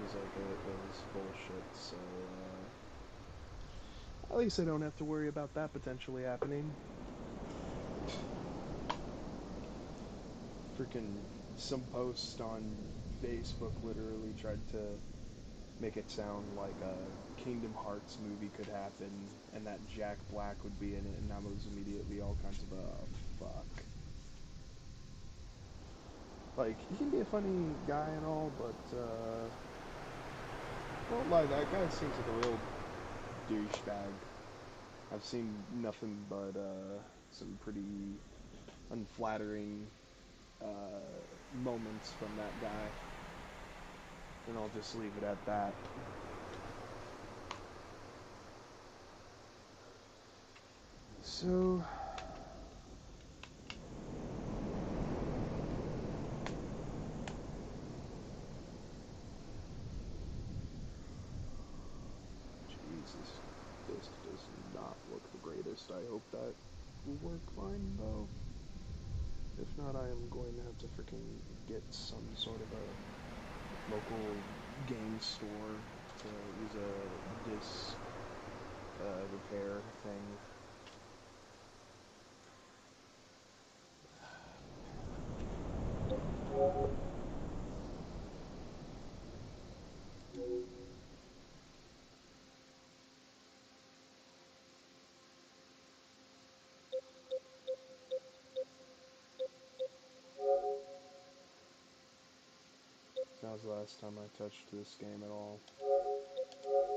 seems like it was bullshit, so, at least I don't have to worry about that potentially happening. Freaking some post on Facebook literally tried to make it sound like a Kingdom Hearts movie could happen and that Jack Black would be in it, and I was immediately all kinds of, fuck. Like, he can be a funny guy and all, but, don't lie, that guy seems like a real douchebag. I've seen nothing but, some pretty unflattering, moments from that guy. And I'll just leave it at that. So, Jesus, disc does not look the greatest. I hope that will work fine though. If not, I am going to have to freaking get some sort of a local game store to use a disc repair thing. That was the last time I touched this game at all.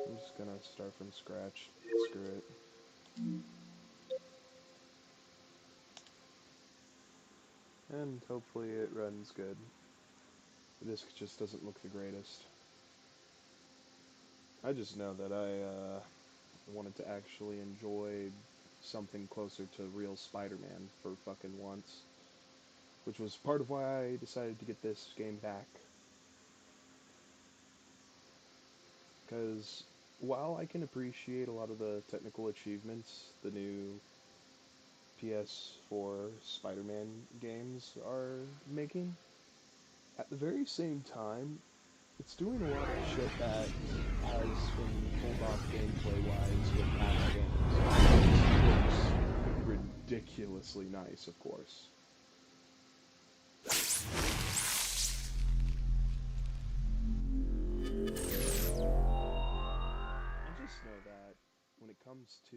I'm just gonna start from scratch. Screw it. And hopefully it runs good. The disc just doesn't look the greatest. I just know that I wanted to actually enjoy something closer to real Spider-Man for fucking once, which was part of why I decided to get this game back. Because while I can appreciate a lot of the technical achievements the new PS4 Spider-Man games are making, at the very same time, it's doing a lot of shit that has been pulled off gameplay-wise with past games. It looks ridiculously nice, of course. I just know that when it comes to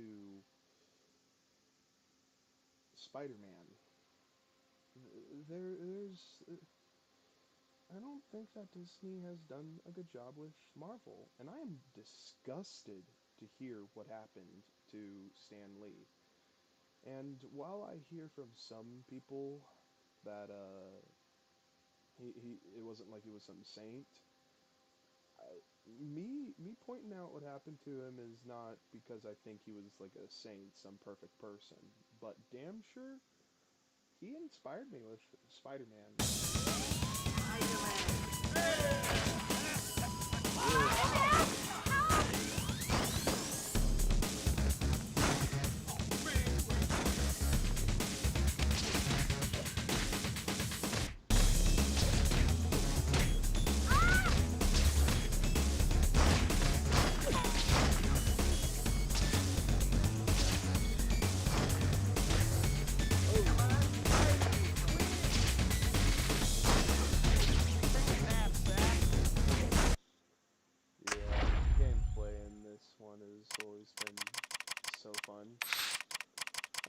Spider-Man, there's I don't think that Disney has done a good job with Marvel, and I am disgusted to hear what happened to Stan Lee. And while I hear from some people that he it wasn't like he was some saint, me pointing out what happened to him is not because I think he was like a saint, some perfect person, but damn sure he inspired me with Spider-Man. Yeah, gameplay in this one has always been so fun.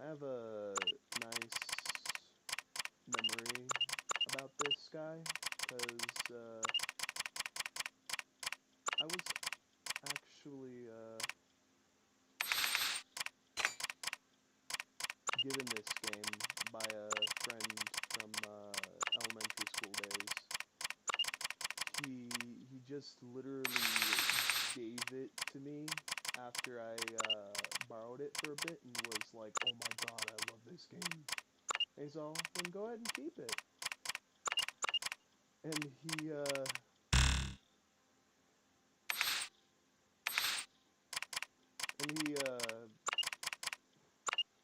I have a nice memory about this guy because I was actually given this game by a friend from elementary school days. He just literally gave it to me after I borrowed it for a bit and was like, "Oh my god, I love this game." And he's all, "Then go ahead and keep it." And he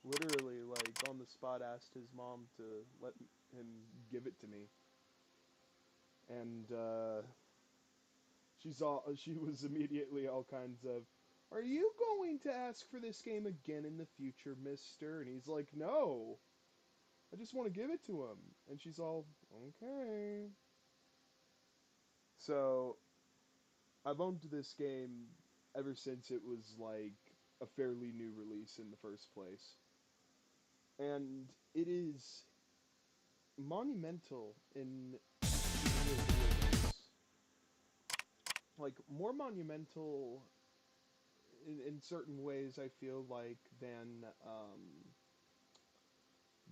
literally like on the spot asked his mom to let him give it to me, and She was immediately all kinds of, "Are you going to ask for this game again in the future, mister?" And he's like, "No, I just want to give it to him." And she's all, "Okay." So I've owned this game ever since it was like a fairly new release in the first place. And it is monumental in ways. Like, more monumental in certain ways, I feel like, than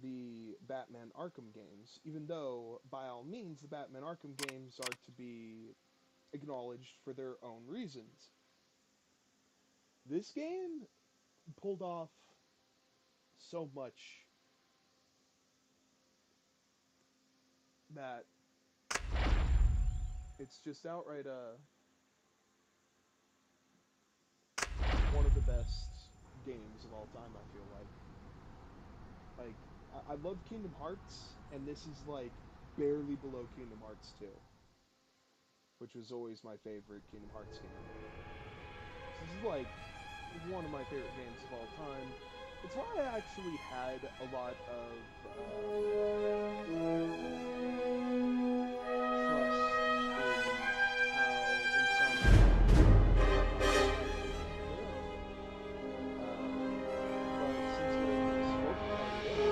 the Batman Arkham games, even though, by all means, the Batman Arkham games are to be acknowledged for their own reasons. This game pulled off so much that it's just outright one of the best games of all time, I feel like I love Kingdom Hearts, and this is like barely below Kingdom Hearts 2, which was always my favorite Kingdom Hearts game. This is like one of my favorite games of all time. It's why I actually had a lot of trust in how Insomniac but since we spoke about it,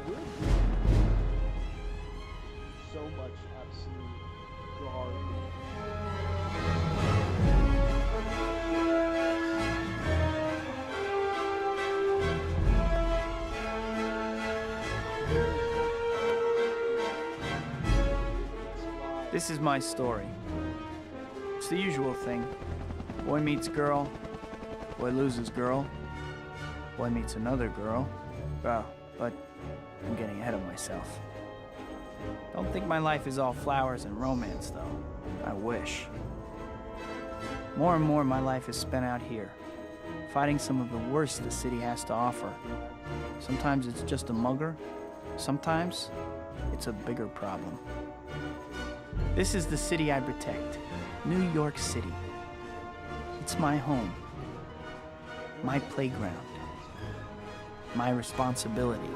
we're so much absolute garbage. This is my story. It's the usual thing. Boy meets girl, boy loses girl, boy meets another girl. Oh, but I'm getting ahead of myself. Don't think my life is all flowers and romance, though. I wish. More and more, my life is spent out here, fighting some of the worst the city has to offer. Sometimes it's just a mugger. Sometimes it's a bigger problem. This is the city I protect, New York City. It's my home, my playground, my responsibility.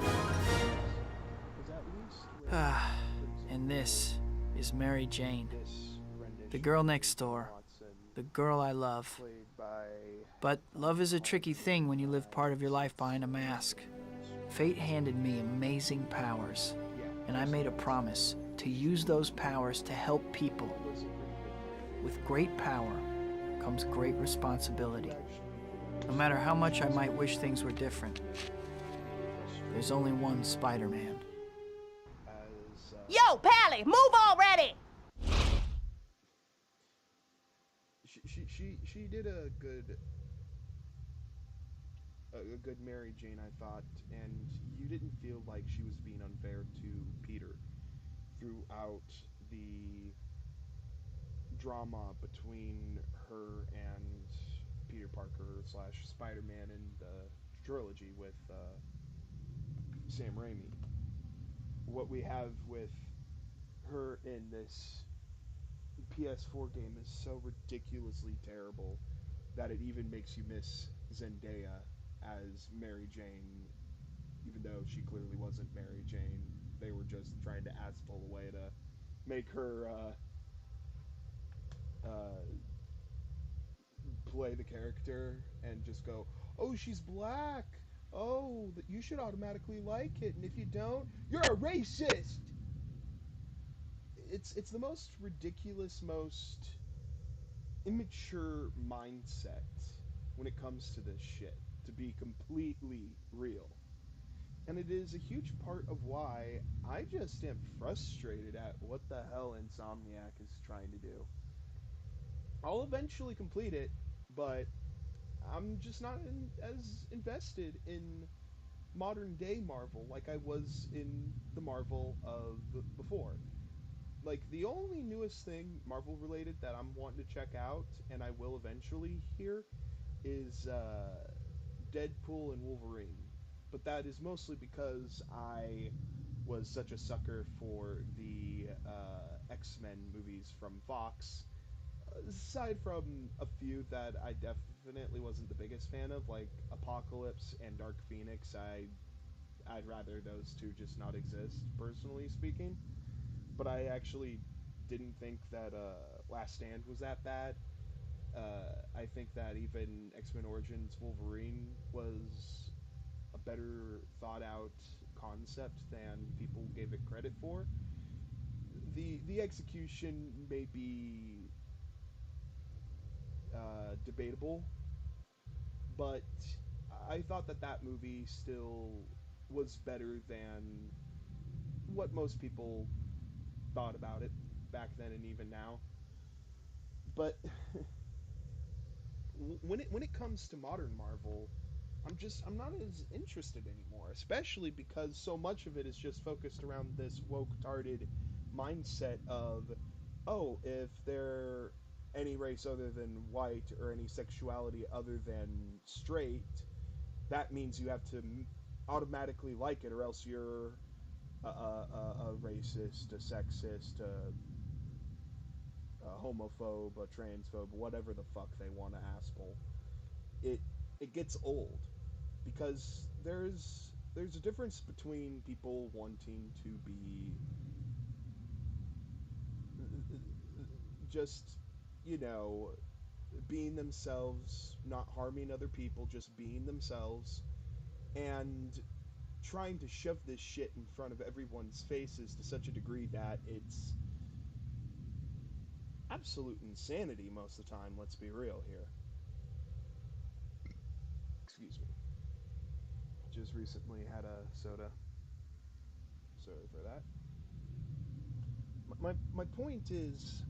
And this is Mary Jane, the girl next door, the girl I love. But love is a tricky thing when you live part of your life behind a mask. Fate handed me amazing powers, and I made a promise to use those powers to help people. With great power comes great responsibility. No matter how much I might wish things were different, there's only one Spider-Man. Yo, Pally, move already! She did a good Mary Jane, I thought, and you didn't feel like she was being unfair to Peter throughout the drama between her and Peter Parker slash Spider-Man in the trilogy with Sam Raimi. What we have with her in this PS4 game is so ridiculously terrible that it even makes you miss Zendaya as Mary Jane, even though she clearly wasn't Mary Jane. They were just trying to asshole a way to make her play the character and just go, "Oh, she's black. Oh, you should automatically like it, and if you don't, you're a racist." It's the most ridiculous, most immature mindset when it comes to this shit, to be completely real. And it is a huge part of why I just am frustrated at what the hell Insomniac is trying to do. I'll eventually complete it, but I'm just not as invested in modern day Marvel like I was in the Marvel of before. Like, the only newest thing Marvel related that I'm wanting to check out, and I will eventually here, is Deadpool and Wolverine. But that is mostly because I was such a sucker for the X-Men movies from Fox, aside from a few that I definitely wasn't the biggest fan of, like Apocalypse and Dark Phoenix. I'd rather those two just not exist, personally speaking. But I actually didn't think that Last Stand was that bad. I think that even X Men Origins Wolverine was a better thought out concept than people gave it credit for. The execution may be debatable, but I thought that that movie still was better than what most people thought about it back then and even now. But when it comes to modern Marvel, I'm not as interested anymore, especially because so much of it is just focused around this woke tarded mindset of, oh, if they're any race other than white or any sexuality other than straight, that means you have to automatically like it, or else you're a racist, a sexist, a homophobe, a transphobe, whatever the fuck they want to asshole. It it gets old because there's a difference between people wanting to be just, you know, being themselves, not harming other people, just being themselves, and trying to shove this shit in front of everyone's faces to such a degree that it's absolute insanity most of the time. Let's be real here. Excuse me. Just recently had a soda. Sorry for that. My point is,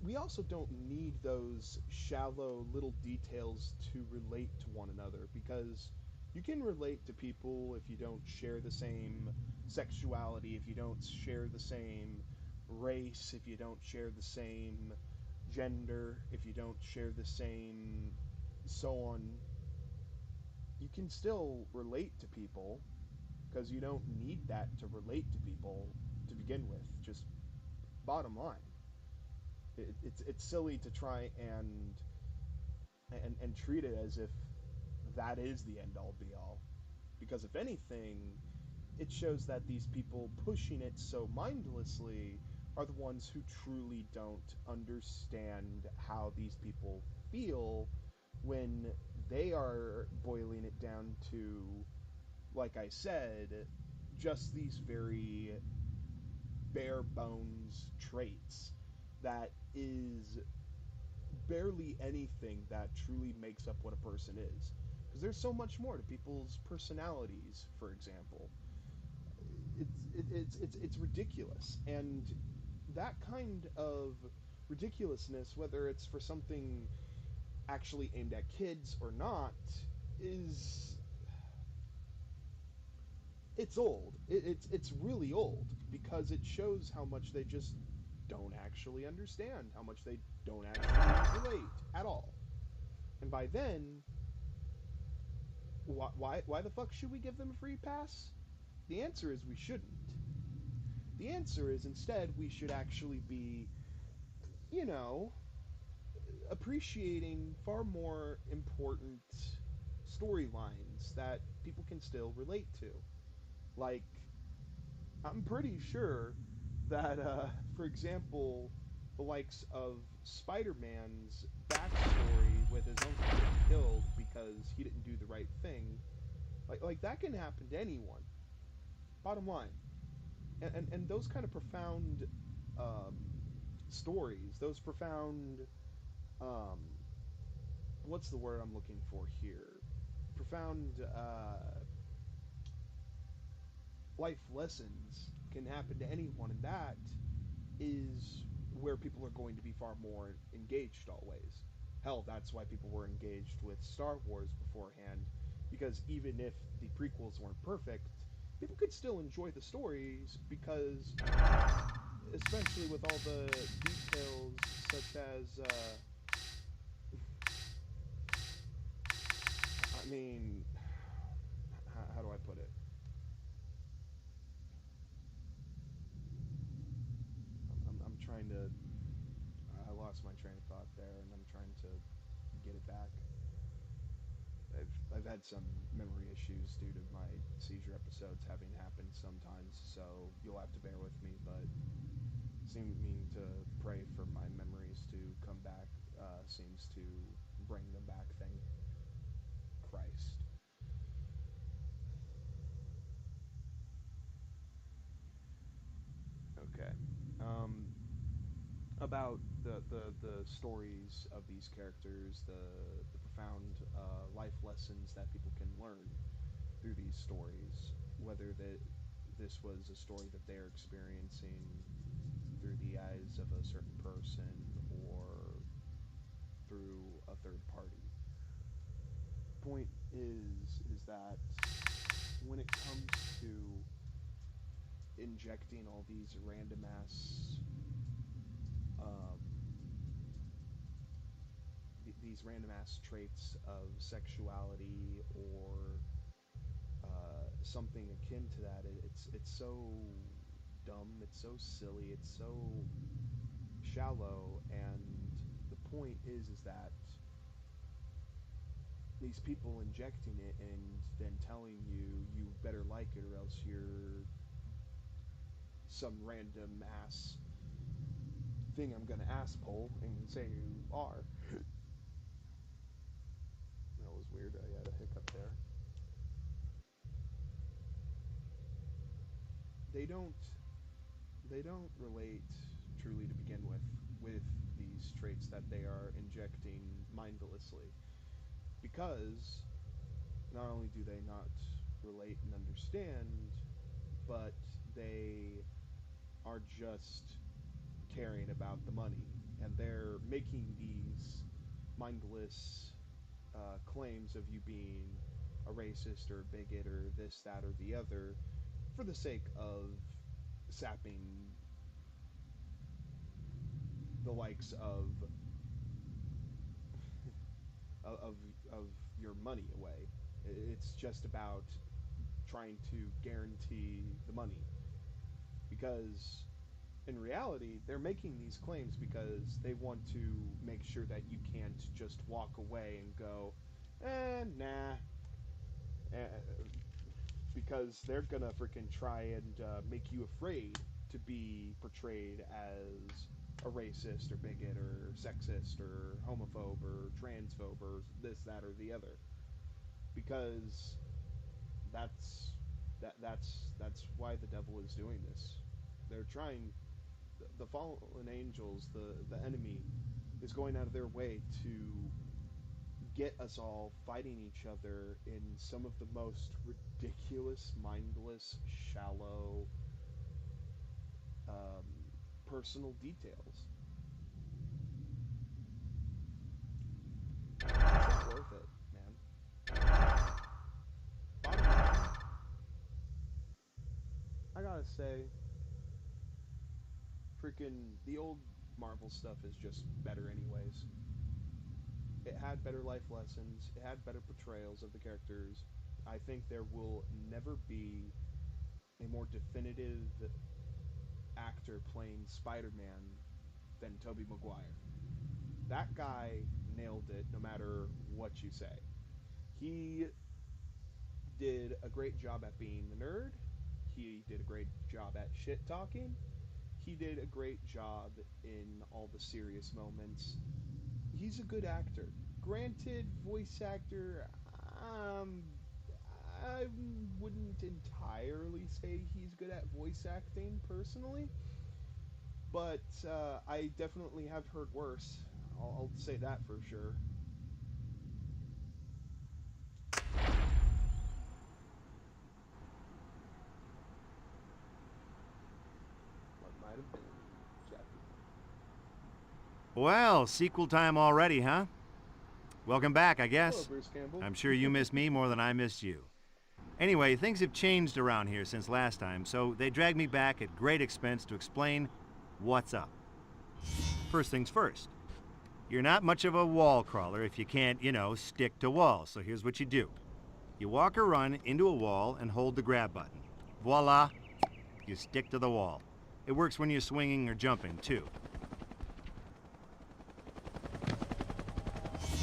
we also don't need those shallow little details to relate to one another, because you can relate to people if you don't share the same sexuality, if you don't share the same race, if you don't share the same gender, if you don't share the same so on. You can still relate to people because you don't need that to relate to people to begin with. Just bottom line. It's silly to try and treat it as if that is the end all be all. Because if anything, it shows that these people pushing it so mindlessly are the ones who truly don't understand how these people feel when they are boiling it down to, like I said, just these very bare bones traits that is barely anything that truly makes up what a person is. Because there's so much more to people's personalities, for example. It's ridiculous, and that kind of ridiculousness, whether it's for something actually aimed at kids or not, is it's old. It's really old because it shows how much they just don't actually understand, how much they don't actually relate at all. And by then, why the fuck should we give them a free pass? The answer is we shouldn't. The answer is instead we should actually be, you know, appreciating far more important storylines that people can still relate to. Like, I'm pretty sure that, for example, the likes of Spider-Man's backstory with his uncle getting killed because he didn't do the right thing, like that can happen to anyone. Bottom line, and those kind of profound um, stories, those profound um, what's the word I'm looking for here? Profound life lessons can happen to anyone, and that is where people are going to be far more engaged always. Hell, that's why people were engaged with Star Wars beforehand, because even if the prequels weren't perfect, people could still enjoy the stories because, especially with all the details such as, I mean, how do I put it? to get it back. I've had some memory issues due to my seizure episodes having happened sometimes, so you'll have to bear with me. But seeming to pray for my memories to come back seems to bring them back. Thank Christ. Okay. Um, about the stories of these characters, the profound life lessons that people can learn through these stories, whether this was a story that they're experiencing through the eyes of a certain person or through a third party. Point is that when it comes to injecting all these random ass um, these random ass traits of sexuality or something akin to that, it's so dumb, it's so silly, it's so shallow, and the point is that these people injecting it and then telling you better like it or else you're some random ass thing I'm gonna ass pull and say you are. That was weird. I had a hiccup there. They don't they don't relate truly to begin with these traits that they are injecting mindlessly, because not only do they not relate and understand, but they are just caring about the money, and they're making these mindless claims of you being a racist or a bigot or this, that, or the other for the sake of sapping the likes of of your money away. It's just about trying to guarantee the money, because in reality they're making these claims because they want to make sure that you can't just walk away and go, nah, eh, because they're gonna freaking try and make you afraid to be portrayed as a racist or bigot or sexist or homophobe or transphobe or this, that, or the other, because that's that's why the devil is doing this. They're trying, the fallen angels, the enemy, is going out of their way to get us all fighting each other in some of the most ridiculous, mindless, shallow, um, personal details. It's not worth it, man. Bottom line, I gotta say, freaking the old Marvel stuff is just better, anyways. It had better life lessons. It had better portrayals of the characters. I think there will never be a more definitive actor playing Spider-Man than Tobey Maguire. That guy nailed it no matter what you say. He did a great job at being the nerd. He did a great job at shit talking. He did a great job in all the serious moments. He's a good actor. Granted, voice actor, um, I wouldn't entirely say he's good at voice acting personally, but I definitely have heard worse. I'll say that for sure. What might have been, chapter 1. Well, sequel time already, huh? Welcome back, I Hello, guess. Bruce Campbell. I'm sure you missed me more than I missed you. Anyway, things have changed around here since last time, so they dragged me back at great expense to explain what's up. First things first. You're not much of a wall crawler if you can't, stick to walls, so here's what you do. You walk or run into a wall and hold the grab button. Voila! You stick to the wall. It works when you're swinging or jumping, too.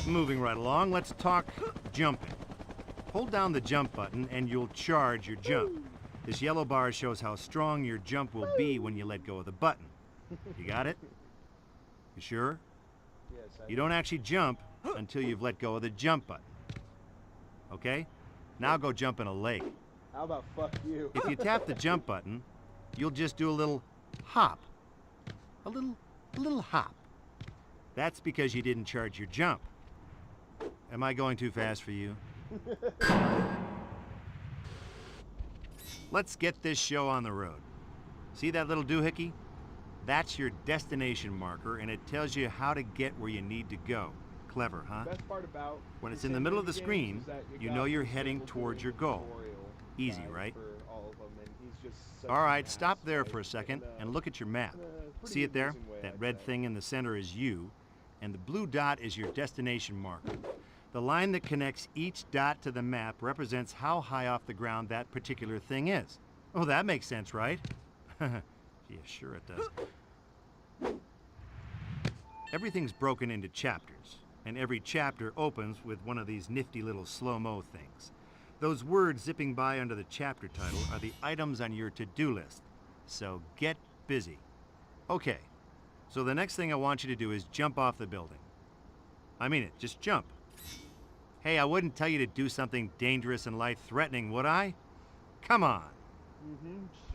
Moving right along, let's talk jumping. Hold down the jump button and you'll charge your jump. This yellow bar shows how strong your jump will be when you let go of the button. You got it? You sure? Yes, You don't actually jump until you've let go of the jump button. Okay? Now go jump in a lake. How about fuck you? If you tap the jump button, you'll just do a little hop. A little hop. That's because you didn't charge your jump. Am I going too fast for you? Let's get this show on the road. See that little doohickey? That's your destination marker, and it tells you how to get where you need to go. Clever, huh? Best part about When it's in the middle of the screen, you know you're heading towards your goal. Easy, right? All right, stop there for a second and look at your map. See it there? That red thing in the center is you, and the blue dot is your destination marker. The line that connects each dot to the map represents how high off the ground that particular thing is. Oh, that makes sense, right? Yeah, sure it does. Everything's broken into chapters, and every chapter opens with one of these nifty little slow-mo things. Those words zipping by under the chapter title are the items on your to-do list, so get busy. Okay, so the next thing I want you to do is jump off the building. I mean it, just jump. Hey, I wouldn't tell you to do something dangerous and life-threatening, would I? Come on.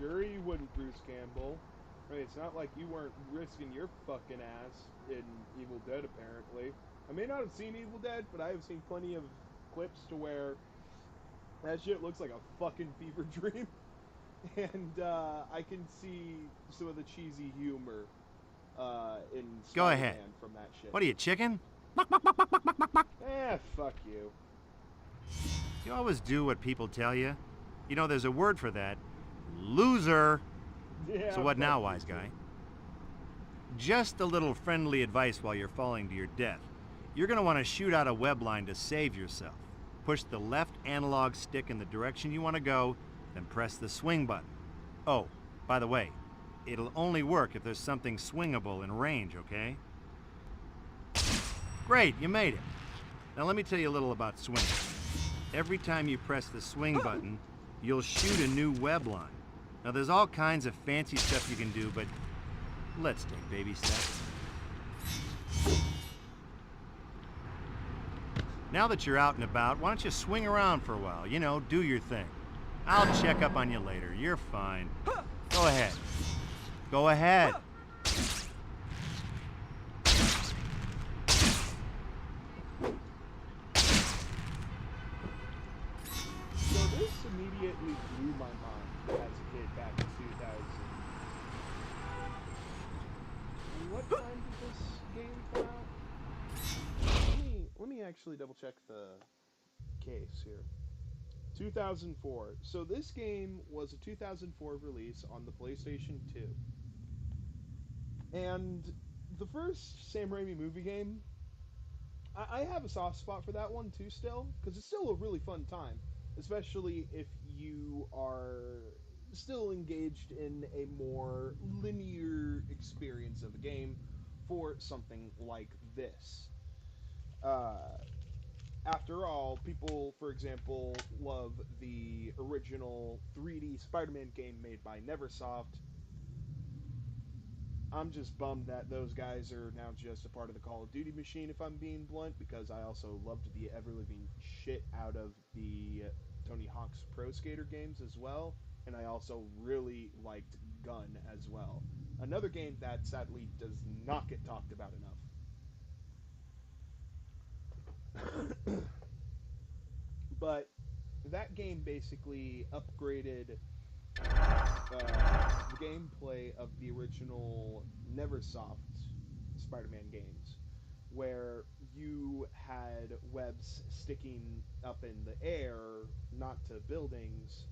Sure you wouldn't, Bruce Campbell. I mean, it's not like you weren't risking your fucking ass in Evil Dead, apparently. I may not have seen Evil Dead, but I have seen plenty of clips to where that shit looks like a fucking fever dream. And I can see some of the cheesy humor in Go Spider-Man ahead. from that shit. What are you, chicken? Fuck you. You always do what people tell you. You know, there's a word for that. Loser. Yeah, So what fuck now, you, wise too. guy? Just a little friendly advice while you're falling to your death. You're going to want to shoot out a web line to save yourself. Push the left analog stick in the direction you want to go, then press the swing button. Oh, by the way, it'll only work if there's something swingable in range, okay? Great, you made it. Now let me tell you a little about swinging. Every time you press the swing button, you'll shoot a new web line. Now there's all kinds of fancy stuff you can do, but let's take baby steps. Now that you're out and about, why don't you swing around for a while? You know, do your thing. I'll check up on you later. You're fine. Go ahead. Go ahead. So this immediately blew my mind as a kid back in 2000. What time did this game come out? Let me actually double check the case here. 2004. So this game was a 2004 release on the PlayStation 2. And the first Sam Raimi movie game, I have a soft spot for that one too still, because it's still a really fun time, especially if you are still engaged in a more linear experience of a game for something like this. After all, people, for example, love the original 3D Spider-Man game made by Neversoft. I'm just bummed that those guys are now just a part of the Call of Duty machine, if I'm being blunt, because I also loved the ever-living shit out of the Tony Hawk's Pro Skater games as well, and I also really liked Gun as well. Another game that sadly does not get talked about enough. But that game basically upgraded the gameplay of the original Neversoft Spider-Man games, where you had webs sticking up in the air, not to buildings,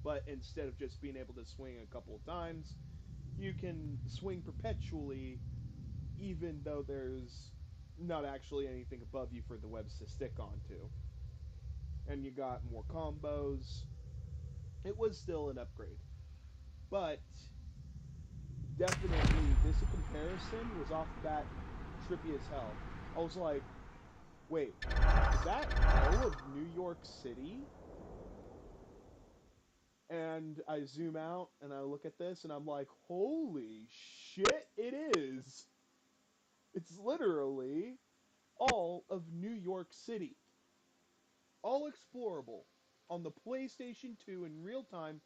but instead of just being able to swing a couple of times, you can swing perpetually, even though there's not actually anything above you for the webs to stick onto. And you got more combos. It was still an upgrade. But definitely, this in comparison was off the bat trippy as hell. I was like, Wait, is that all of New York City? And I zoom out and I look at this and I'm like, holy shit, it is. It's literally all of New York City. All explorable on the PlayStation 2 in real time.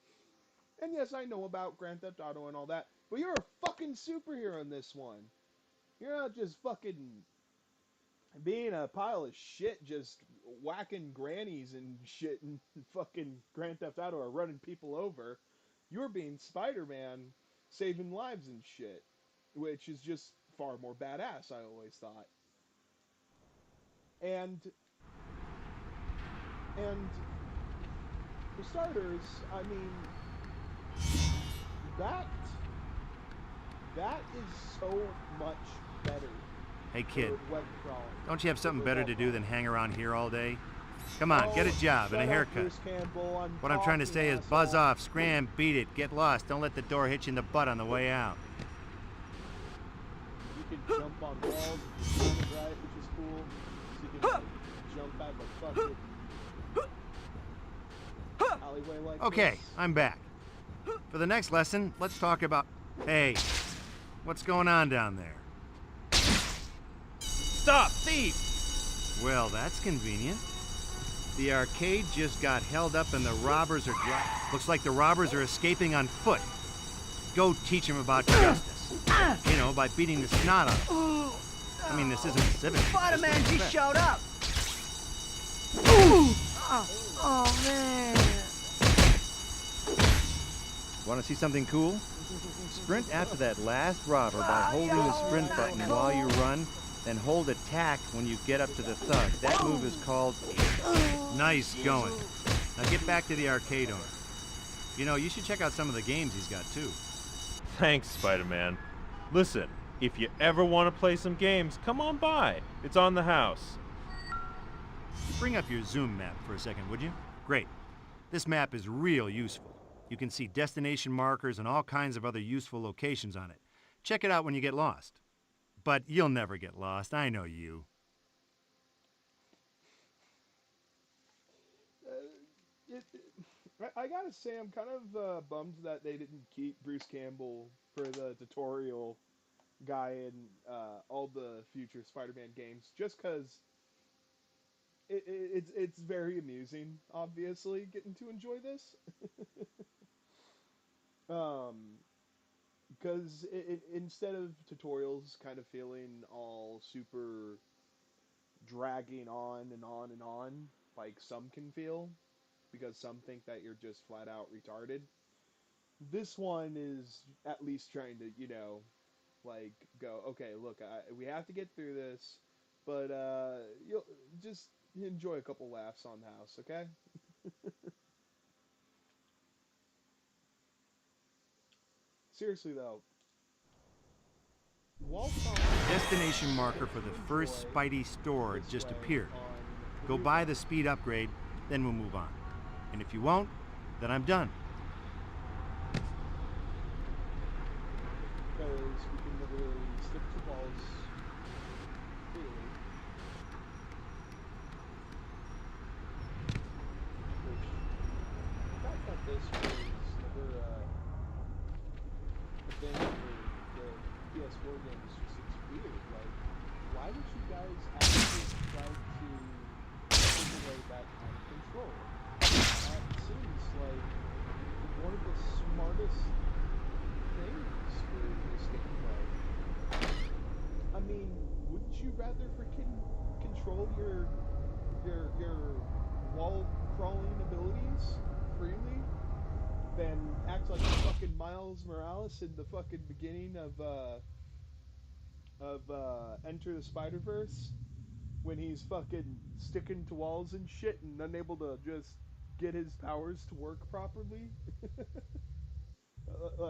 And yes, I know about Grand Theft Auto and all that, but you're a fucking superhero in this one. You're not just fucking being a pile of shit, just whacking grannies and shit and fucking Grand Theft Auto or running people over. You're being Spider-Man, saving lives and shit, which is just far more badass, I always thought. And for starters, I mean, that that is so much better. Hey, kid, Web crawling. don't you have something better to do than hang around here all day? Come on, get a job and a haircut. What I'm trying to say is buzz off, scram, beat it, get lost. Don't let the door hit you in the butt on the way out. You can jump on walls, you can jump right, which is cool. So you can jump out the fucking alleyway like Okay, this. I'm back. For the next lesson, let's talk about... Hey, what's going on down there? Stop, thief! Well, that's convenient. The arcade just got held up and the robbers are... Looks like the robbers are escaping on foot. Go teach them about justice. You know, by beating the snot out of them. I mean, this isn't civic. Spider-Man just showed up. Oh, man. Want to see something cool? Sprint after that last robber by holding the sprint button while you run, then hold attack when you get up to the thug. That move is called... Nice going. Now get back to the arcade owner. You know, you should check out some of the games he's got, too. Thanks, Spider-Man. Listen, if you ever want to play some games, come on by. It's on the house. Bring up your zoom map for a second, would you? Great. This map is real useful. You can see destination markers and all kinds of other useful locations on it. Check it out when you get lost. But you'll never get lost, I know you. I gotta say, I'm kind of bummed that they didn't keep Bruce Campbell for the tutorial guy in all the future Spider-Man games, just because it's very amusing, obviously, getting to enjoy this. Because instead of tutorials kind of feeling all super dragging on and on and on, like some can feel, because some think that you're just flat out retarded. This one is at least trying to, like go, okay, look, we have to get through this, but you'll just enjoy a couple laughs on the house, okay? Seriously though, Destination marker for the first Spidey store just appeared. Go buy the speed upgrade, then we'll move on. And if you won't, then I'm done. Because we can literally stick to balls freely. Which, the fact that this was never a thing for the PS4 games just seems weird. Like, why would you guys actually try to take away that kind of control? That seems like one of the smartest things for this gameplay. I mean, wouldn't you rather freaking control your wall crawling abilities freely than act like fucking Miles Morales in the fucking beginning of Enter the Spider-Verse, when he's fucking sticking to walls and shit and unable to just get his powers to work properly?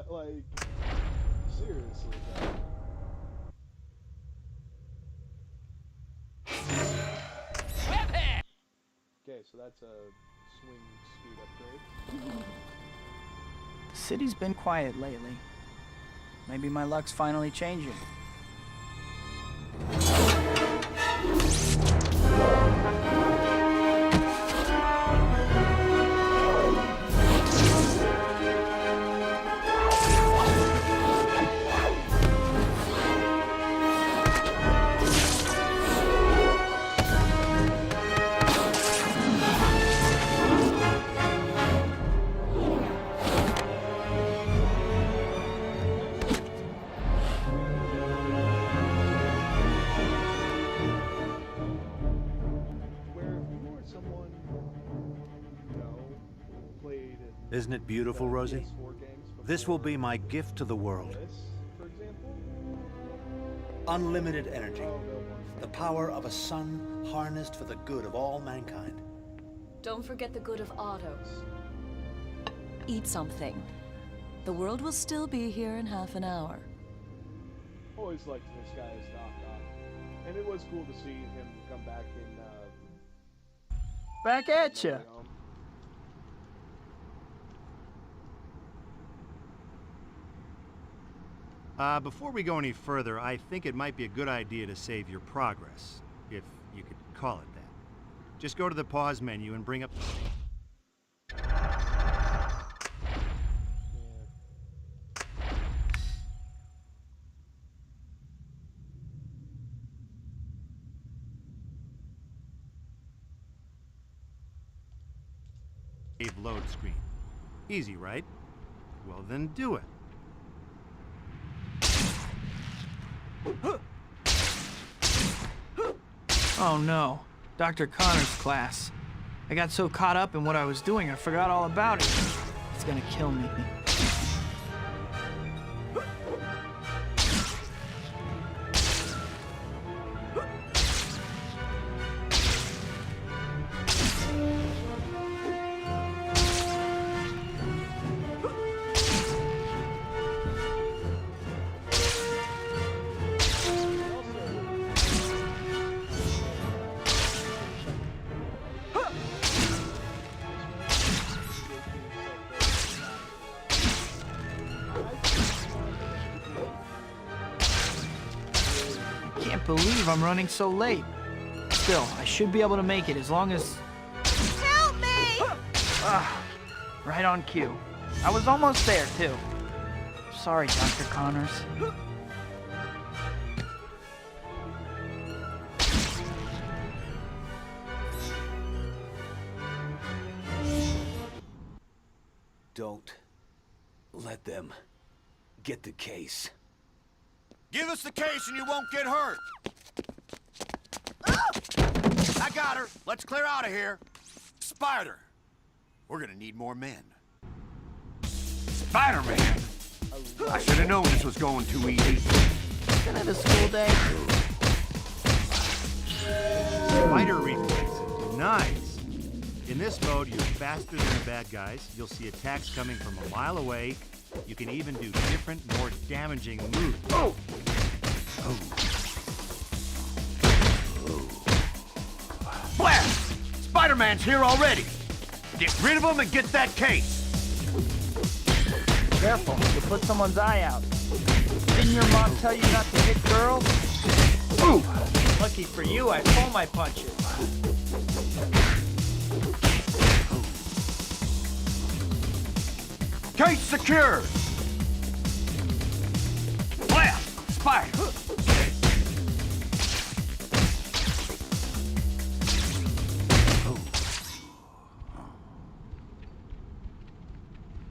Like, seriously, though. Okay, so that's a swing speed upgrade. The city's been quiet lately. Maybe my luck's finally changing. Isn't it beautiful, Rosie? PS4 games This will be my gift to the world. this, for example. Unlimited energy. Oh, no. The power of a sun harnessed for the good of all mankind. Don't forget the good of Otto. Eat something. The world will still be here in half an hour. Always liked this guy as Doc Ock. And it was cool to see him come back in, Back at No ya. Way Home. Before we go any further, I think it might be a good idea to save your progress, if you could call it that. Just go to the pause menu and bring up the... Save load screen. Easy, right? Well, then do it. Oh no, Dr. Connor's class. I got so caught up in what I was doing, I forgot all about it. It's gonna kill me. Can't believe I'm running so late. Still, I should be able to make it as long as... Help me! Right on cue. I was almost there, too. Sorry, Dr. Connors. Don't let them get the case. Give us the case and you won't get hurt. I got her. Let's clear out of here. Spider. We're gonna need more men. Spider-Man! I should have known this was going too easy. Isn't it a school day? Spider reflexes. Nice. In this mode, you're faster than the bad guys. You'll see attacks coming from a mile away. You can even do different, more damaging moves. Oh! Blast! Spider-Man's here already! Get rid of him and get that case! Careful, you'll put someone's eye out. Didn't your mom tell you not to hit girls? Ooh! Lucky for you, I pull my punches. Case secured! Blast! Spider!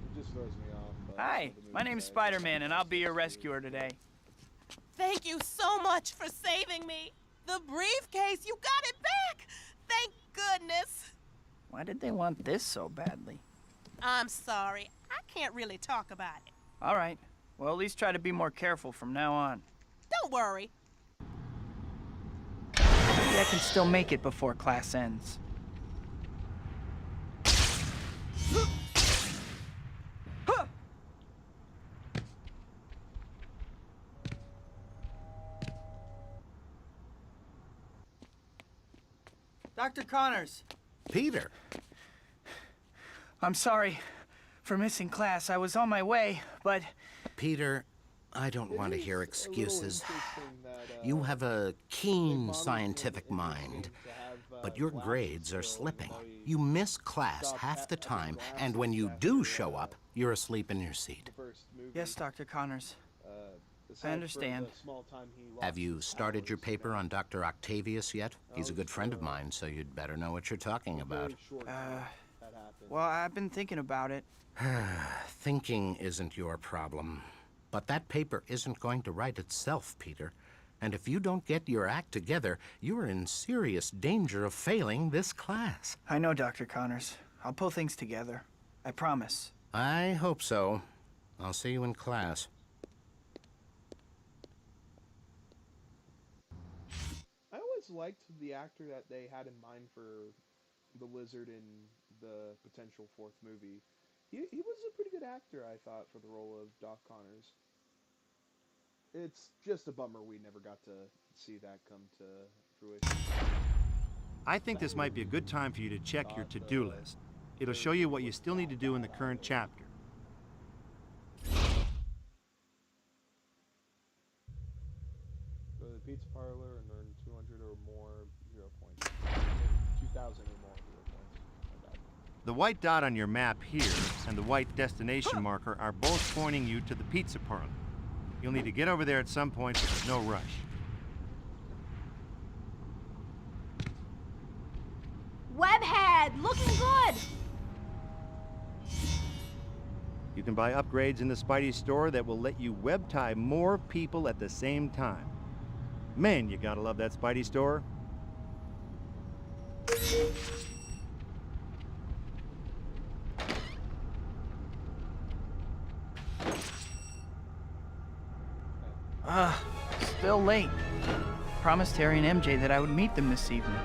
It just throws me off. Hi, my name's Spider-Man, and I'll be your rescuer today. Thank you so much for saving me. The briefcase, you got it back! Thank goodness. Why did they want this so badly? I'm sorry. I can't really talk about it. All right. Well, at least try to be more careful from now on. Don't worry. Maybe I can still make it before class ends. Dr. Connors, Peter. I'm sorry for missing class. I was on my way, but... Peter, I don't want to hear A excuses. little interesting that, You have a keen models scientific in mind, to have, but your glasses grades are so slipping. nobody You miss class stops half the having time, glasses and when you after do the, show up, you're asleep in your seat. first movie. Yes, Dr. Connors. Aside from understand. the small time he Have lost you his started your powers, paper on Dr. Octavius yet? He's a good friend of mine, so you'd better know what you're talking about. very short time that happened. Well, I've been thinking about it. Thinking isn't your problem. But that paper isn't going to write itself, Peter. And if you don't get your act together, you are in serious danger of failing this class. I know, Dr. Connors. I'll pull things together. I promise. I hope so. I'll see you in class. I always liked the actor that they had in mind for the Lizard in the potential fourth movie. He was a pretty good actor, I thought, for the role of Doc Connors. It's just a bummer we never got to see that come to fruition. I think this might be a good time for you to check your to-do list. It'll show you what you still need to do in the current chapter. Go to the pizza parlor and earn 200 or more 0 points. 2,000 or more 0 points. My bad. The white dot on your map here and the white destination marker are both pointing you to the pizza parlor. You'll need to get over there at some point, but there's no rush. Webhead, looking good! You can buy upgrades in the Spidey store that will let you web tie more people at the same time. Man, you gotta love that Spidey store. Still late. Promised Harry and MJ that I would meet them this evening.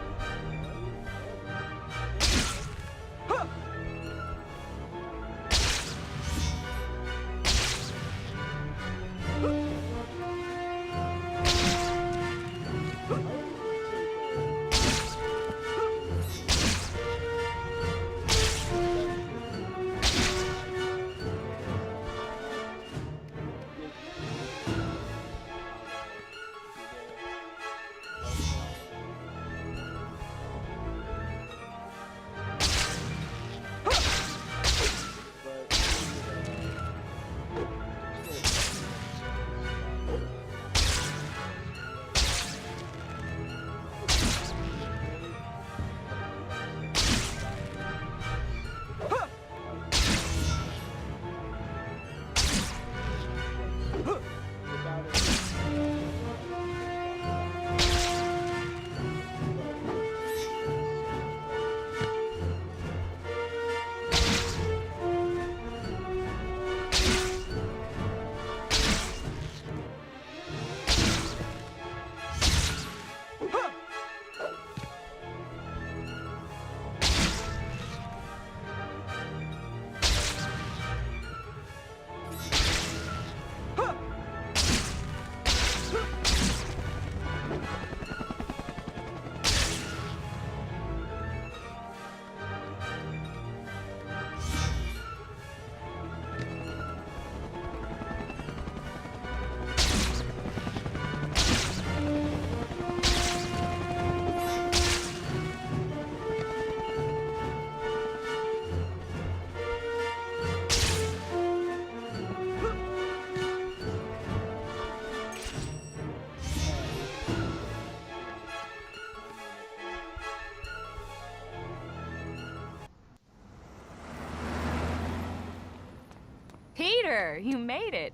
Peter, you made it.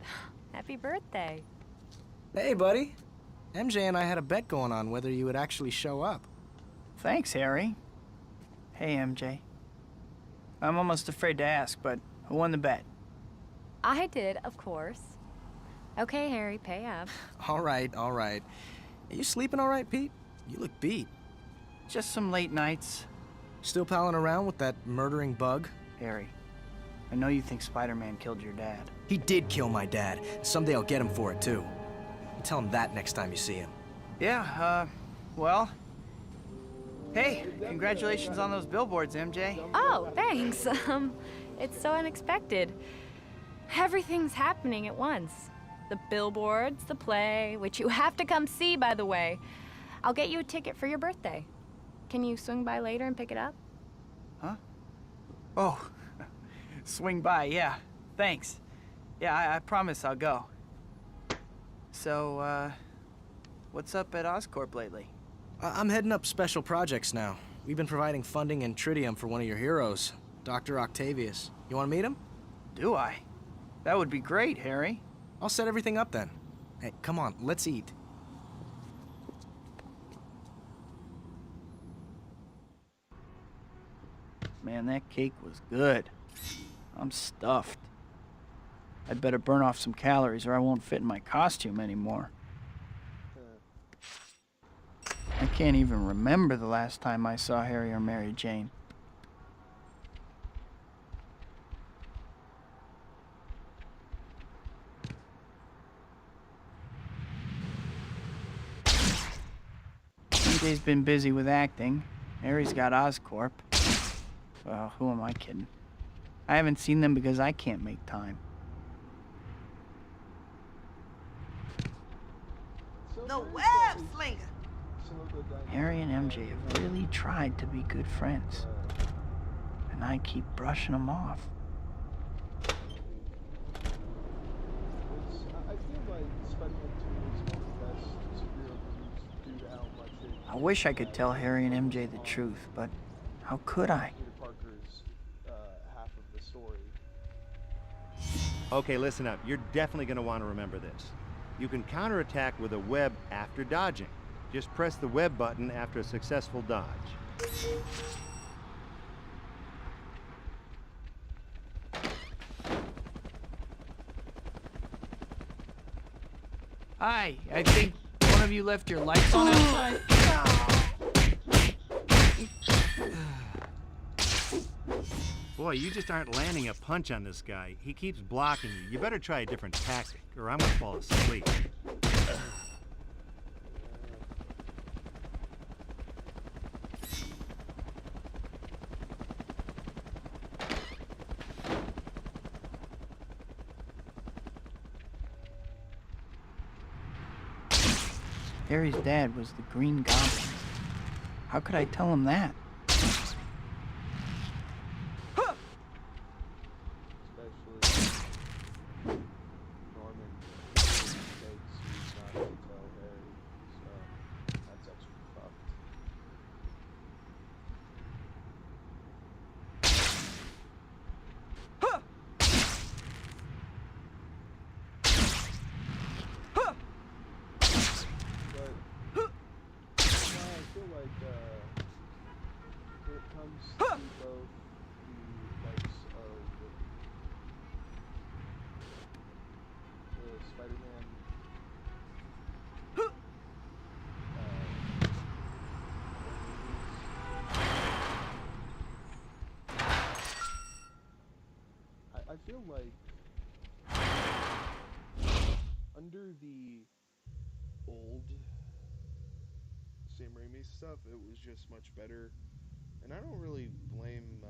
Happy birthday. Hey, buddy. MJ and I had a bet going on whether you would actually show up. Thanks, Harry. Hey, MJ. I'm almost afraid to ask, but who won the bet? I did, of course. Okay, Harry, pay up. All right, all right. Are you sleeping all right, Pete? You look beat. Just some late nights. Still palling around with that murdering bug? Harry, I know you think Spider-Man killed your dad. He did kill my dad. Someday I'll get him for it, too. You tell him that next time you see him. Yeah, well... Hey, congratulations on those billboards, MJ. Oh, thanks. It's so unexpected. Everything's happening at once. The billboards, the play, which you have to come see, by the way. I'll get you a ticket for your birthday. Can you swing by later and pick it up? Huh? Oh, swing by, yeah. Thanks. Yeah, I promise I'll go. So, what's up at Oscorp lately? I'm heading up special projects now. We've been providing funding and tritium for one of your heroes, Dr. Octavius. You want to meet him? Do I? That would be great, Harry. I'll set everything up then. Hey, come on, let's eat. Man, that cake was good. I'm stuffed. I'd better burn off some calories or I won't fit in my costume anymore. I can't even remember the last time I saw Harry or Mary Jane. MJ's been busy with acting. Harry's got Oscorp. Well, who am I kidding? I haven't seen them because I can't make time. The web slinger. Harry and MJ have really tried to be good friends. And I keep brushing them off. I feel like Spider-Man 2 is one of the best superhero movies due to how much it... I wish I could tell Harry and MJ the truth, but how could I? Peter Parker's half of the story. Okay, listen up. You're definitely going to want to remember this. You can counterattack with a web after dodging. Just press the web button after a successful dodge. Hi, I think one of you left your lights on outside. Boy, you just aren't landing a punch on this guy. He keeps blocking you. You better try a different tactic, or I'm gonna fall asleep. Harry's dad was the Green Goblin. How could I tell him that? I feel like under the old Sam Raimi stuff, it was just much better. And I don't really blame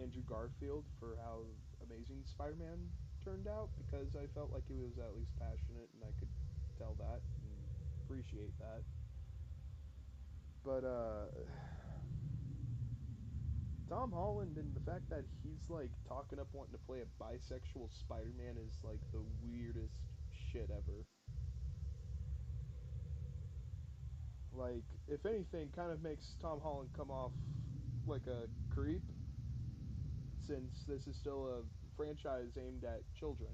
Andrew Garfield for how Amazing Spider-Man turned out, because I felt like he was at least passionate, and I could tell that and appreciate that. But Tom Holland, and the fact that he's like talking up wanting to play a bisexual Spider-Man is like the weirdest shit ever. Like, if anything, kind of makes Tom Holland come off like a creep, since this is still a franchise aimed at children.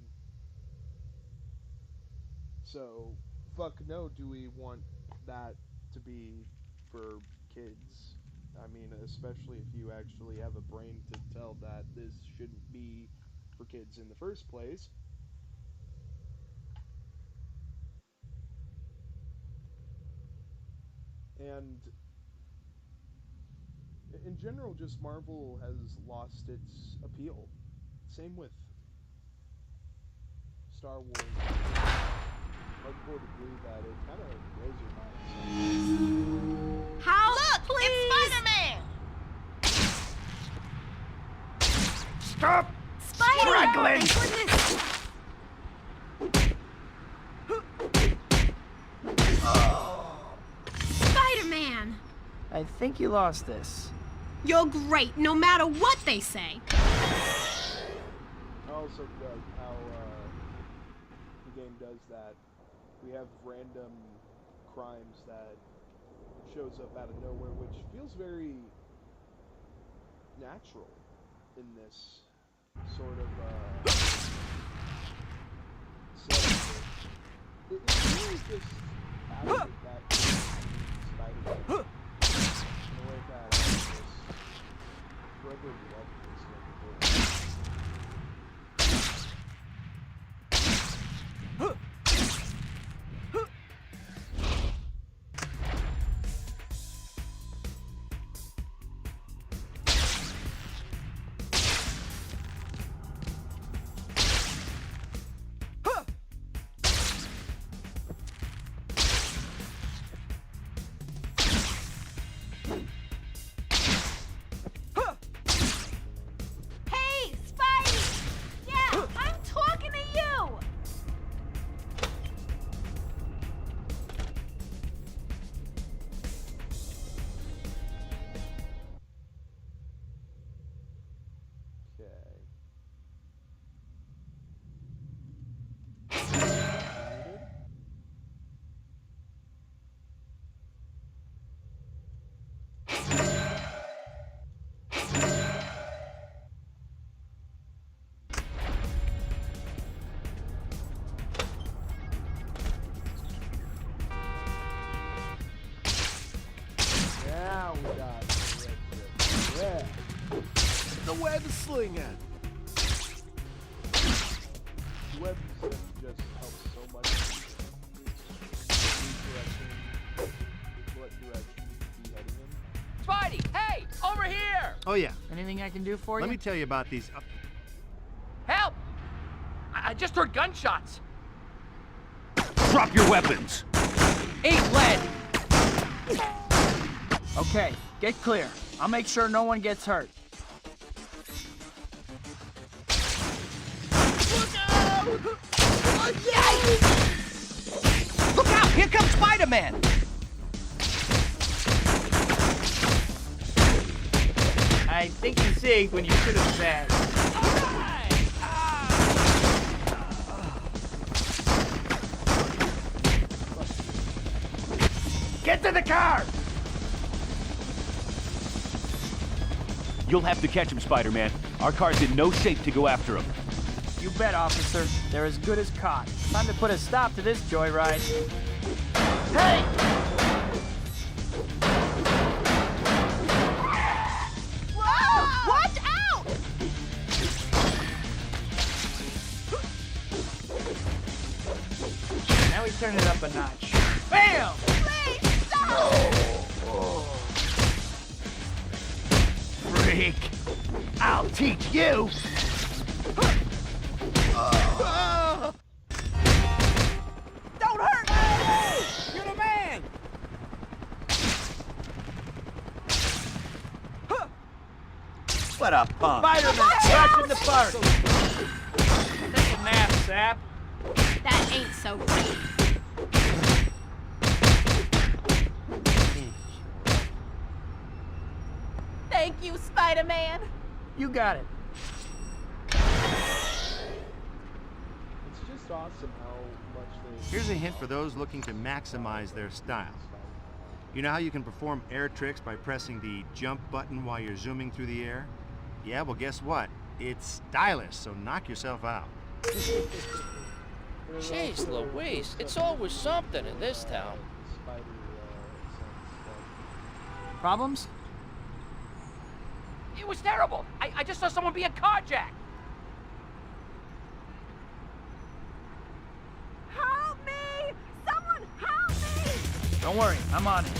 So, fuck no, do we want that to be for kids? I mean, especially if you actually have a brain to tell that this shouldn't be for kids in the first place. And in general, just Marvel has lost its appeal. Same with Star Wars. Hardcore degree that it kind of blows your mind. How? Look, please! It's Spider-Man! Stop Spider-Man! struggling! Spider-Man! I think you lost this. You're great, no matter what they say. I also dug how the game does that. We have random crimes that shows up out of nowhere, which feels very natural in this sort of setting. It's really just added that Spider-Man. In a way that I just forever loved this game. web slinger. Web just helps so much. What direction be heading in? Spidey, hey, over here! Oh, yeah. Anything I can do for you? Let me tell you about these. Help! I just heard gunshots. Drop your weapons. Eat lead! Okay, get clear. I'll make sure no one gets hurt. Look out! Here comes Spider-Man! I think you zigged when you should have said. Get to the car! You'll have to catch him, Spider-Man. Our car's in no shape to go after him. You bet, officer. They're as good as caught. Time to put a stop to this joyride. Hey! Whoa! Watch out! Now we turn it up a notch. Bam! Please, stop! Freak! I'll teach you! Don't hurt me! You're the man! What a punk! Spider-Man, back in the park! Take a nap, sap. That ain't so great. Thank you, Spider-Man. You got it. It's just awesome how much they... Here's a hint for those looking to maximize their style. You know how you can perform air tricks by pressing the jump button while you're zooming through the air? Yeah, well, guess what? It's stylish, so knock yourself out. Jeez Louise, it's always something in this town. Problems? It was terrible! I just saw someone being carjacked! Help me! Someone help me! Don't worry, I'm on it.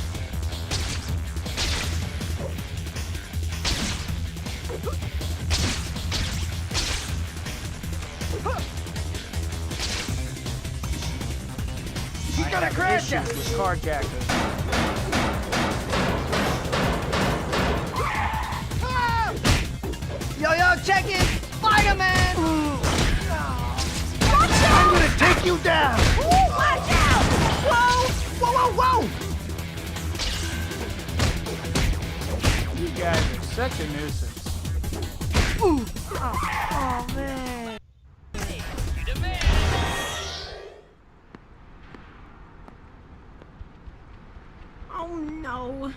He's gonna crash issues with carjackers. Yo, check it! Spider-Man! Watch out! I'm gonna take you down! Ooh, watch out! Whoa! You guys are such a nuisance. Oh, man. You're the man! Oh, no.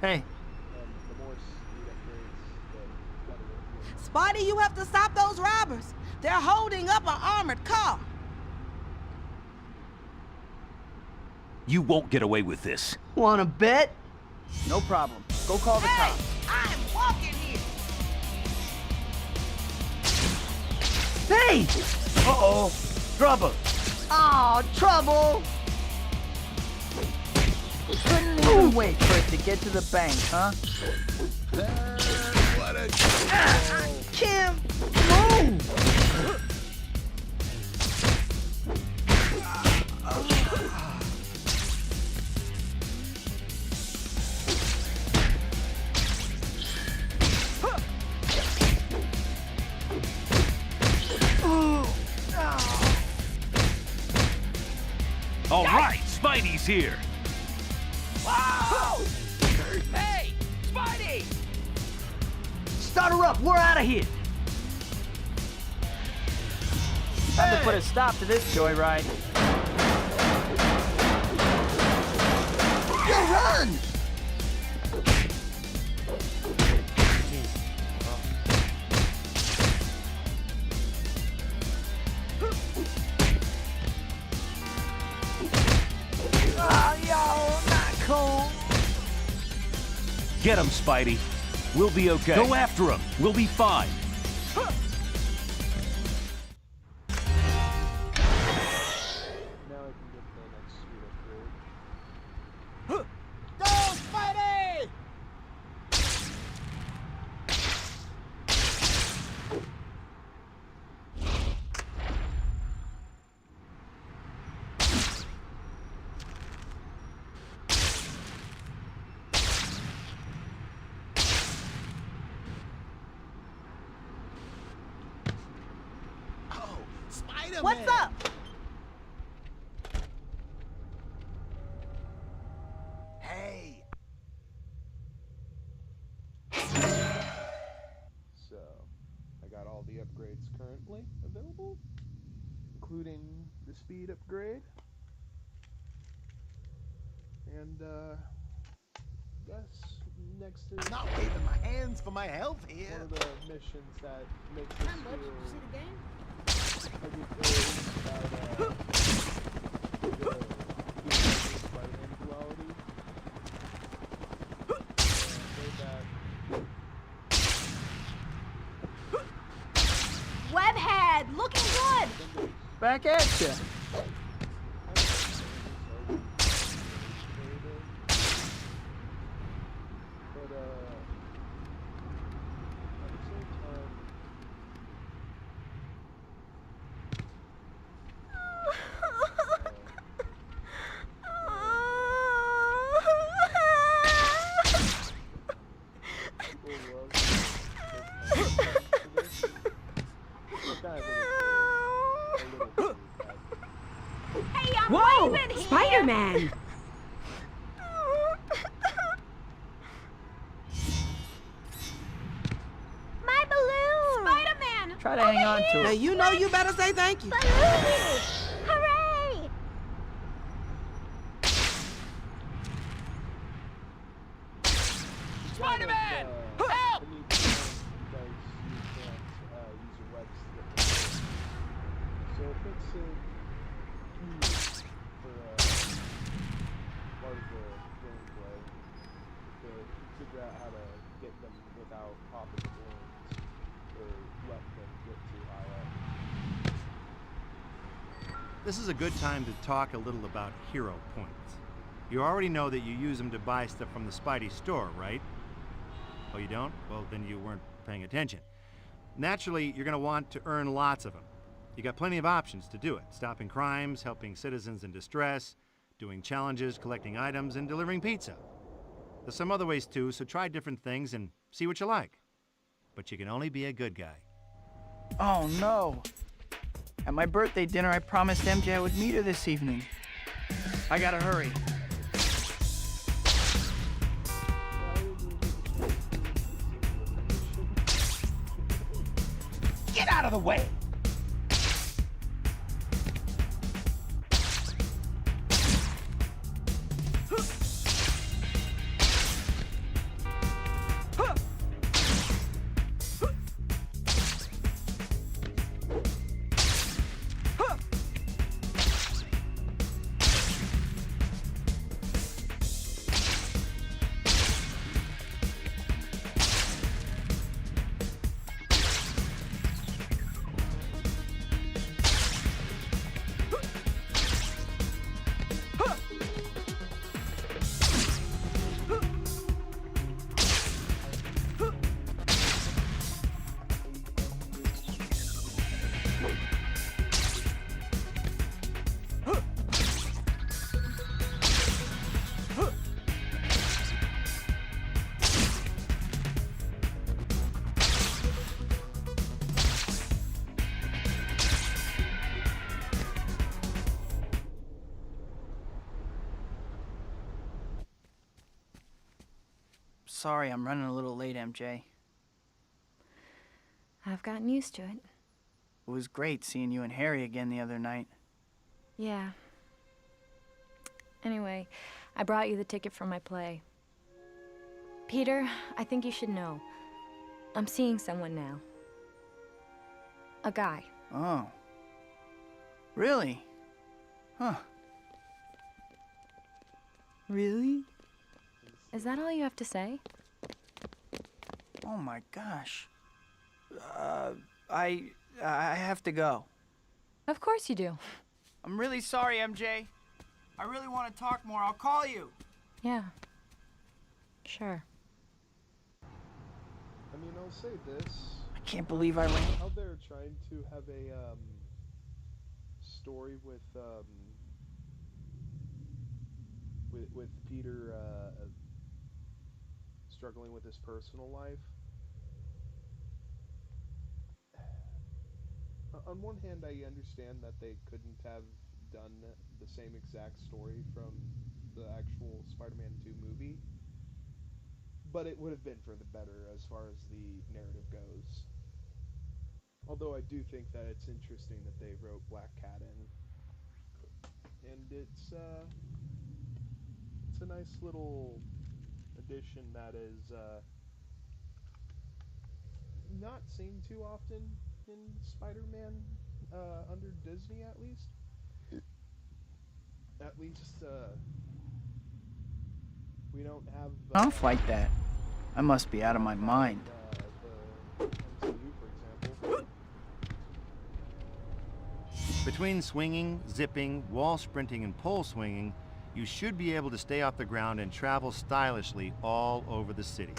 Hey, Spidey, you have to stop those robbers. They're holding up an armored car. You won't get away with this. Wanna bet? no problem. Go call the Hey, cops. I'm walking here. Hey! Uh-oh. Trouble. Oh, trouble! Couldn't even wait for it to get to the bank, huh? Kim, move! All right, Spidey's here. Wow! Hey, Spidey! Start her up, we're out of here! Time to put a stop to this joyride. Yo, run! Get him, Spidey. We'll be okay. Go after him. We'll be fine. Now I can get the next speed upgrade. Go, Spidey! Spider-Man! What's up? Hey! So, I got all the upgrades currently available, including the speed upgrade. And, guess next is Not waving my hands for my health here. one of the missions that makes us feel Did you see the game? like it is about the Spider-Man duality. Way back. Webhead, looking good. Back at ya. But at the same time, people love this. I kind of think it's a little too bad. Hey, I'm Whoa! waving here. Spider-Man! My balloon! Spider-Man. Try to hang on to Now it. you know you better say thank you. Balloon! Hooray! Spider-Man! Help! Help! Because you can't use your webs to get the so it makes it easy for part of the gameplay to figure out how to get them without popping balloons or let them get too high up. This is a good time to talk a little about hero points. You already know that you use them to buy stuff from the Spidey store, right? Oh, you don't? Well, then you weren't paying attention. Naturally, you're going to want to earn lots of them. You got plenty of options to do it. Stopping crimes, helping citizens in distress, doing challenges, collecting items, and delivering pizza. There's some other ways too, so try different things and see what you like. But you can only be a good guy. Oh no. At my birthday dinner, I promised MJ I would meet her this evening. I gotta hurry. Get out of the way! Sorry, I'm running a little late, MJ. I've gotten used to it. It was great seeing you and Harry again the other night. Yeah. Anyway, I brought you the ticket for my play. Peter, I think you should know. I'm seeing someone now. A guy. Oh. Really? Huh. Really? Is that all you have to say? Oh my gosh. I have to go. Of course you do. I'm really sorry, MJ. I really want to talk more. I'll call you. Yeah. Sure. I mean, I'll say this. I can't believe I ran. How they're trying to have a story with Peter struggling with his personal life. On one hand, I understand that they couldn't have done the same exact story from the actual Spider-Man 2 movie, but it would have been for the better as far as the narrative goes. Although I do think that it's interesting that they wrote Black Cat in, and it's a nice little addition that is not seen too often in Spider-Man under Disney, at least. At least we don't have Off like that. I must be out of my mind. the MCU, for example. Between swinging, zipping, wall sprinting, and pole swinging, you should be able to stay off the ground and travel stylishly all over the city.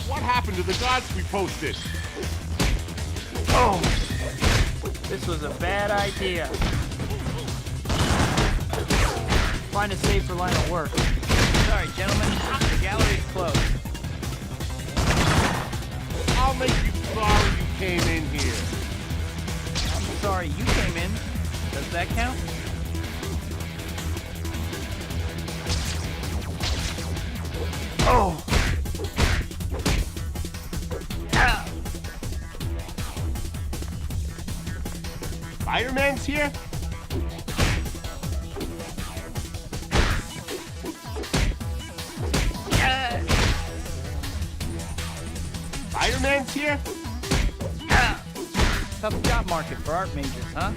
What happened to the gods we posted? Oh! This was a bad idea. Find a safer line of work. Sorry, gentlemen. The gallery's closed. I'll make you sorry you came in here. I'm sorry you came in. Does that count? Oh! Spider-Man's here? Spider-Man's here? Tough job market for art majors, huh?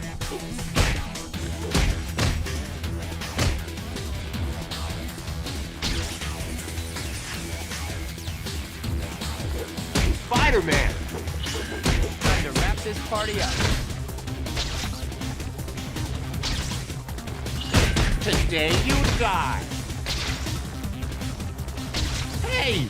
Spider-Man! Time to wrap this party up. Today you die. Hey!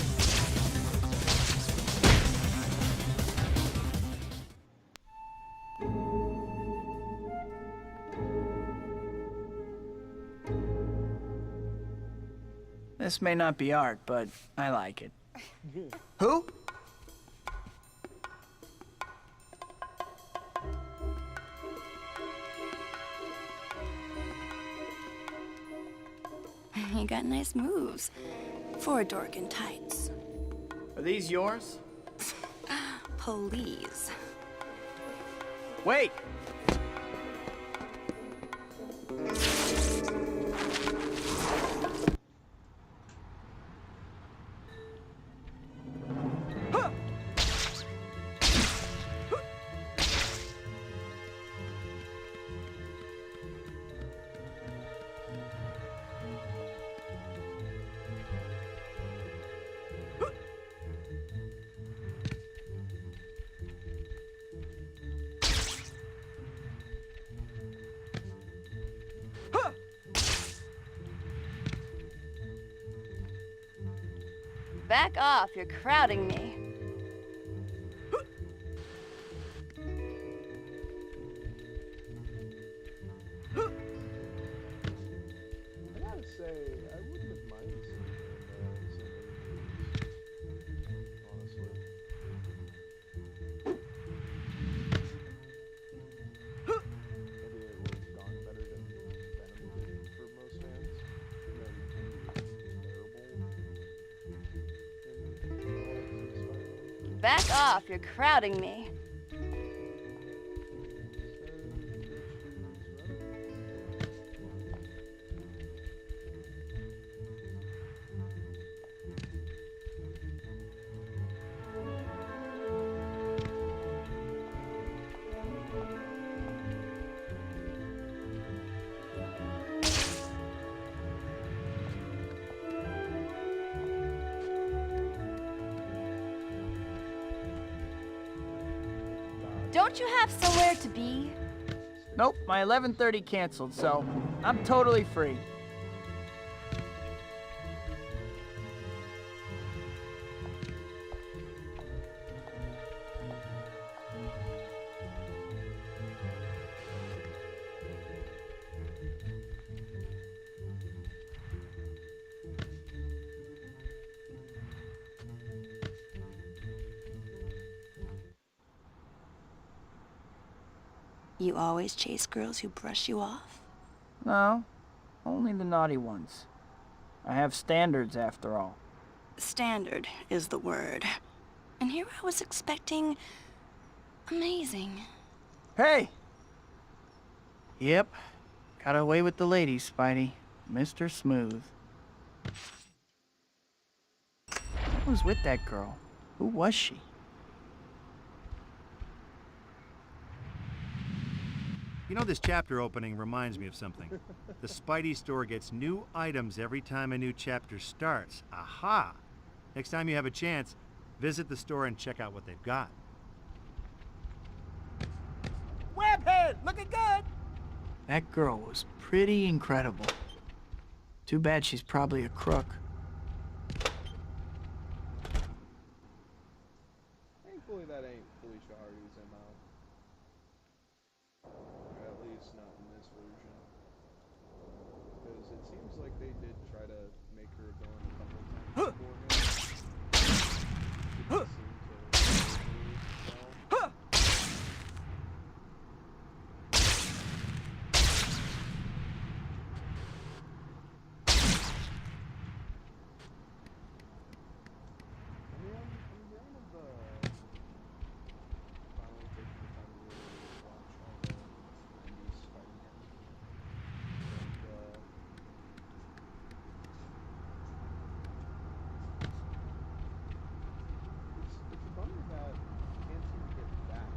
This may not be art, but I like it. Who? You got nice moves for a dork in tights. Are these yours? Please. Wait! Back off, you're crowding me. I gotta say, I wouldn't have minded seeing him in the same movies, honestly. Maybe it would have gone better than Venom did for most fans. And then terrible. Back off, you're crowding me. Don't you have somewhere to be? Nope, my 11:30 canceled, so I'm totally free. You always chase girls who brush you off? No, only the naughty ones. I have standards, after all. Standard is the word. And here I was expecting amazing. Hey! Yep, got away with the ladies, Spidey. Mr. Smooth. What was with that girl? Who was she? You know, this chapter opening reminds me of something. The Spidey store gets new items every time a new chapter starts. Aha! Next time you have a chance, visit the store and check out what they've got. Webhead, looking good! That girl was pretty incredible. Too bad she's probably a crook. Thankfully, that ain't Felicia Hardy's MO. Or at least not in this version. Because it seems like they did try to make her a villain a couple times beforehand. Didn't seem to well. I'm down of finally taking the time to really watch all the 90s Spider-Man. And it's a bummer that you can't seem to get that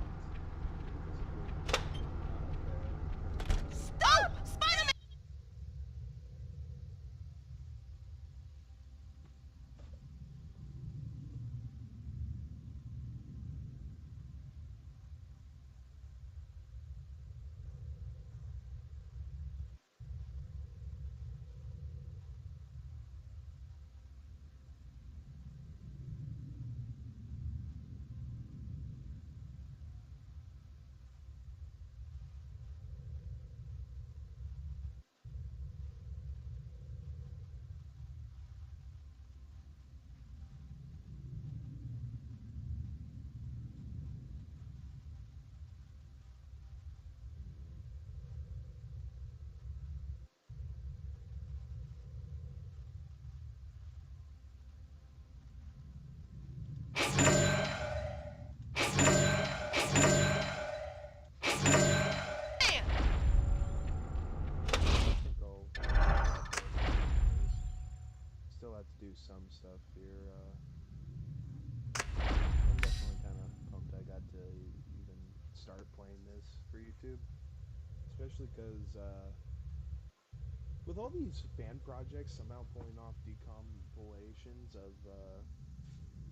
physically there. Stop! Spider-Man! Still have to do some stuff here. I'm definitely kind of pumped I got to even start playing this for YouTube. Especially because with all these fan projects somehow pulling off decompilations of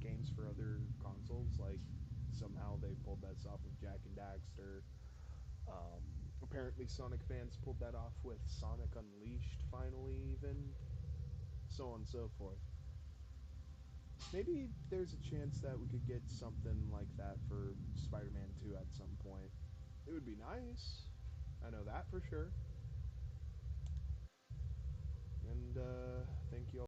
games for other consoles, like somehow they pulled that off with Jack and Daxter. Apparently Sonic fans pulled that off with Sonic Unleashed finally, even. So on and so forth. Maybe there's a chance that we could get something like that for Spider-Man 2 at some point. It would be nice. I know that for sure. And thank you all.